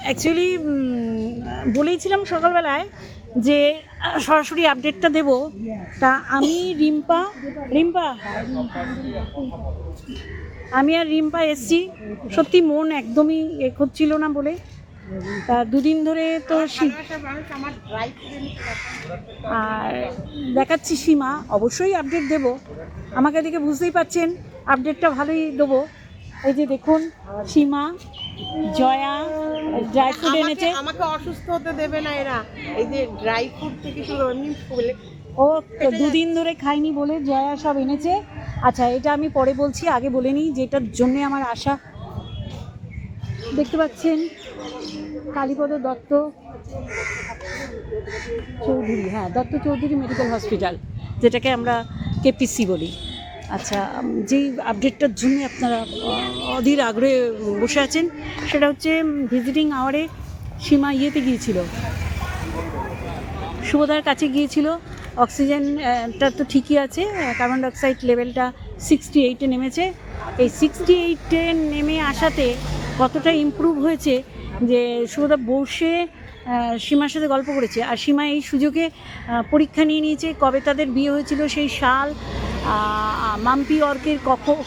Actually বলেইছিলাম সকালবেলায় যে সরাসরি আপডেটটা দেব। তা আমি আমি আর রিম্পা এসছি। সত্যি মন একদমই হচ্ছিল না বলে তা দুদিন ধরে তো আর দেখাচ্ছি সীমা, অবশ্যই আপডেট দেব। আমাকে দেখে বুঝতেই পাচ্ছেন আপডেটটা ভালোই দেবো। এই যে দেখুন সীমা, জয়া ড্রাই ফ্রুট এনেছে। আমাকে অসুস্থ হতে দেবে না এরা, এই যে ড্রাই ফ্রুট থেকে শুরু এমনি ও দুদিন ধরে খাইনি বলে জয়া সব এনেছে। আচ্ছা, এটা আমি পরে বলছি, আগে বলে নিই যেটার জন্যে আমার আশা। দেখতে পাচ্ছেন কালীপদ দত্ত চৌধুরী, হ্যাঁ দত্ত চৌধুরী মেডিকেল হসপিটাল, যেটাকে আমরা কেপিসি বলি। আচ্ছা, যেই আপডেটটার জন্য আপনারা অধীর আগ্রহে বসে আছেন সেটা হচ্ছে ভিজিটিং আওয়ারে সীমা ইয়েতে গিয়েছিল, শুভদার কাছে গিয়েছিল। অক্সিজেনটা তো ঠিকই আছে, কার্বন ডাইঅক্সাইড লেভেলটা 68-এ নেমেছে। এই 68-এ নেমে আসাতে কতটা ইমপ্রুভ হয়েছে যে শুভদা বসে সীমার সাথে গল্প করেছে। আর সীমা এই সুযোগে পরীক্ষা নিয়ে নিয়েছে কবে তাদের বিয়ে হয়েছিল, সেই সাল, মাম্পি অর্কের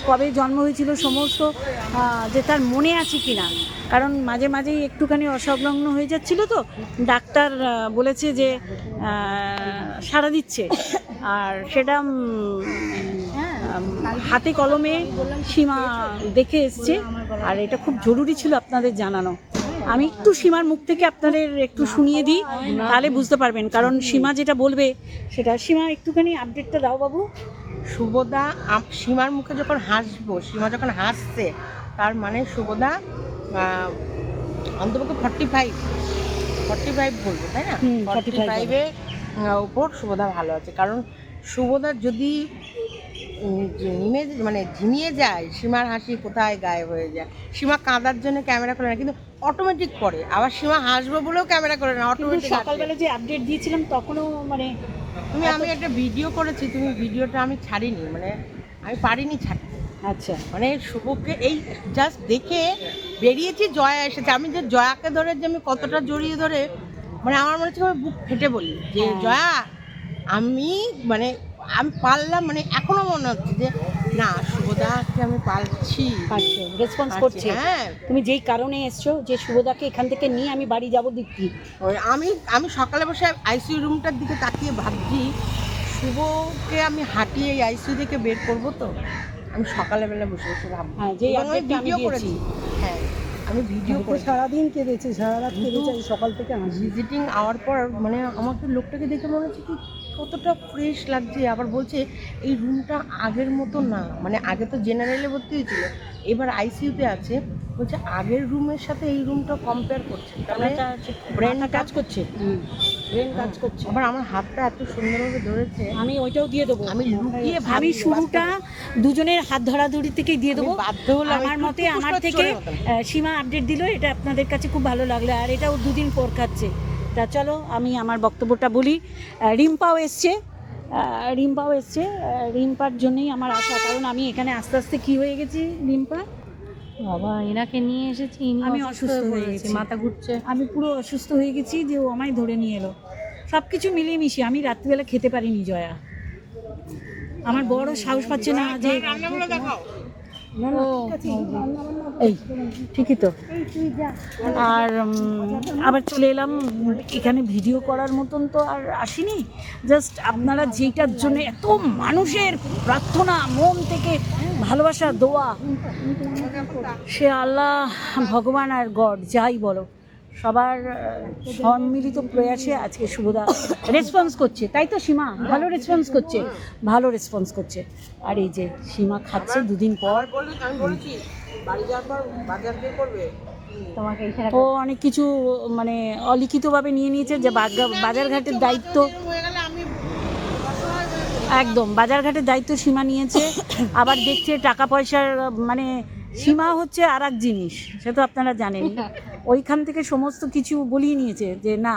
কবে জন্ম হয়েছিল, সমস্ত যে তার মনে আছে কি না। কারণ মাঝে মাঝেই একটুখানি অসংলগ্ন হয়ে যাচ্ছিল, তো ডাক্তার বলেছে যে সাড়া দিচ্ছে। আর সেটা হাতে কলমে সীমা দেখে এসছে, আর এটা খুব জরুরি ছিল আপনাদের জানানো। আমি একটু সীমার মুখ থেকে আপনাদের একটু শুনিয়ে দিই, তাহলে বুঝতে পারবেন। কারণ সীমা যেটা বলবে সেটা, সীমা একটুখানি আপডেটটা দাও বাবু। শুভদা সীমার মুখে যখন হাসবো, সীমা যখন হাসছে, তার মানে শুভদা অন্তপক্ষে 45 বলবো, তাই না? 45-এর উপর শুভদা ভালো আছে। কারণ শুভদা যদি ঝিমিয়ে যায়, সীমার হাসি কোথায় গায়েব হয়ে যায়। সীমা কাঁদার জন্য ক্যামেরা করে না, কিন্তু অটোমেটিক করে। আবার সীমা হাসবো বলেও ক্যামেরা করে না, অটোমেটিক। সকালবেলা যে আপডেট দিয়েছিলাম তখনও মানে আমি একটা ভিডিও করেছি, তুমি ভিডিওটা আমি ছাড়িনি, মানে আমি পারিনি ছাড়তে। আচ্ছা, মানে শুভকে এই জাস্ট দেখে বেরিয়েছি, জয়া এসেছে। আমি যে জয়াকে ধরে যে আমি কতটা জড়িয়ে ধরে, মানে আমার মনে হচ্ছে বুক ফেটে বলি যে জয়া আমি পারলাম, মানে এখনো মনে হচ্ছে যে না, শুভদাকে আমি পারছি, রেসপন্স করছে। হ্যাঁ, তুমি যেই কারণে এসছো যে শুভদাকে এখান থেকে নিয়ে আমি বাড়ি যাবো দিচ্ছি। আমি সকালে বসে আইসিইউ রুমটার দিকে তাকিয়ে ভাবছি শুভকে আমি হাঁটিয়ে এই আইসিইউ থেকে বের করবো। তো আমি সকালবেলা বসে বসে ভাবছি, আমি ভিডিও করেছি। হ্যাঁ, আমি ভিডিও করে সারাদিন কেঁদেছে, সারা রাত কেঁদেছে, সকাল থেকে ভিজিটিং আওয়ার পর মানে আমাকে লোকটাকে দেখে মনে হচ্ছে কি কতটা ফ্রেশ লাগছে। আবার বলছে এই রুমটা আগের মতো না, মানে আগে তো জেনারেলে ভর্তি হয়েছিল, এবার আইসিইউতে আছে। বলছে আগের রুমের সাথে এই রুমটা কম্পেয়ার করছে, তাহলে ব্রেনটা কাজ করছে, ব্রেন কাজ করছে। আবার আমার হাতটা এত সুন্দরভাবে ধরেছে, আমি ওইটাও দিয়ে দেবো। আমি লুকিয়ে আমি শুরুটা দুজনের হাত ধরাধরি থেকেই দিয়ে দেবো। বাধ্য হলাম আমার মতে, আমার থেকে সীমা আপডেট দিল, এটা আপনাদের কাছে খুব ভালো লাগলো। আর এটাও দুদিন পর খাচ্ছে। তা চলো আমি আমার বক্তব্যটা বলি। রিম্পাও এসছে, রিম্পার জন্যই আমার আশা। কারণ আমি এখানে আস্তে আস্তে কী হয়ে গেছি, রিম্পা বাবা এনাকে নিয়ে এসেছি, আমি অসুস্থ হয়ে গেছি, মাথা ঘুরছে, আমি পুরো অসুস্থ হয়ে গেছি যে ও আমায় ধরে নিয়ে এলো। সব কিছু মিলিয়ে মিশিয়ে আমি রাত্রিবেলা খেতে পারিনি জয়া। আমার বড় সাহস পাচ্ছে না যে এই ঠিকই তো। আর আবার চলে এলাম এখানে ভিডিও করার মতন তো আর আসিনি। জাস্ট আপনারা যেটার জন্য এত মানুষের প্রার্থনা, মন থেকে ভালোবাসা, দোয়া, সে আল্লাহ, ভগবান আর গড যাই বলো, সবার সম্মিলিত প্রয়াসে আজকে শুভদা রেসপন্স করছে। তাই তো সীমা ভালো রেসপন্স করছে। আর এই যে সীমা খাচ্ছে দুদিন পর। তোমাকে ও অনেক কিছু মানে অলিখিতভাবে নিয়ে নিয়েছে যে বাজারঘাটের দায়িত্ব, একদম বাজারঘাটের দায়িত্ব সীমা নিয়েছে। আবার দেখছে টাকা পয়সার, মানে সীমা হচ্ছে আর এক জিনিস, সে তো আপনারা জানেন। ওইখান থেকে সমস্ত কিছু বলিয়ে নিয়েছে যে না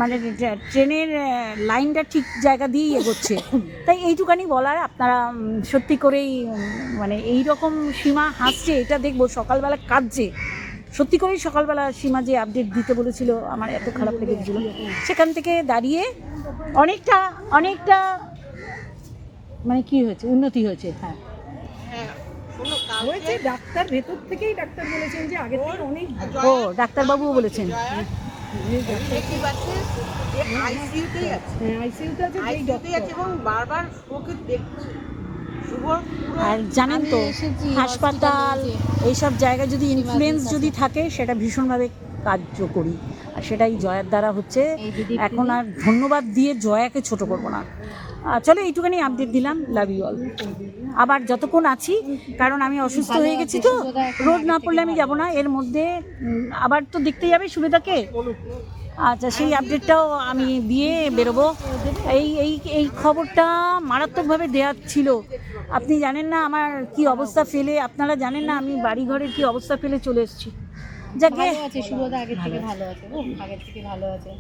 মানে ট্রেনের লাইনটা ঠিক জায়গা দিয়েই এগোচ্ছে। তাই এইটুখানি বলার, আপনারা সত্যি করেই মানে এই রকম সীমা হাসছে, এটা দেখবো সকালবেলা কাঁদছে। সত্যি করেই সকালবেলা সীমা যে আপডেট দিতে বলেছিল আমার এত খারাপ লেগেছিল, সেখান থেকে দাঁড়িয়ে অনেকটা অনেকটা মানে কি হয়েছে, উন্নতি হয়েছে। হ্যাঁ হয়েছে, ডাক্তার ভেতর থেকেই ডাক্তার বলেছেন যে আগে থেকে অনেক ও ডাক্তারবাবুও বলেছেন। আইসিইউতেই আছে, আইসিইউতে আছে, যেই আইসিইউতেই আছে এবং বারবার ওকে দেখছে। শুভ আর জানেন তো আমি এসেছি হাসপাতাল hospital-এ এইসব জায়গায় যদি ইনফ্লুয়েন্স কাছে। যদি থাকে সেটা ভীষণভাবে কার্যকরী, আর সেটাই জয়ার দ্বারা হচ্ছে। এই দিদি এখন আর ধন্যবাদ দিয়ে জয়াকে ছোট করবো না। চলো এইটুখানি আপডেট দিলাম, লাভ ইউ অল। আবার যতক্ষণ আছি, কারণ আমি অসুস্থ ভালো হয়ে আছে, গেছি তো, সুভদ্রা এখন রোদ আগের না থেকে পড়লে আমি ভালো যাব না। এর মধ্যে আবার তো দেখতে যাবে সুবিধাকে। আচ্ছা, সেই আপডেটটাও আমি দিয়ে বেরোবো। এই এই এই খবরটা মারাত্মকভাবে দেওয়া ছিল। আপনি জানেন না আমার কি অবস্থা ফেলে, আপনারা জানেন না আমি বাড়ি ঘরের কি অবস্থা ফেলে চলে এসেছি। যাকে ভালো আছে, শুভদা আগের থেকে ভালো আছে, আগের থেকে ভালো আছে।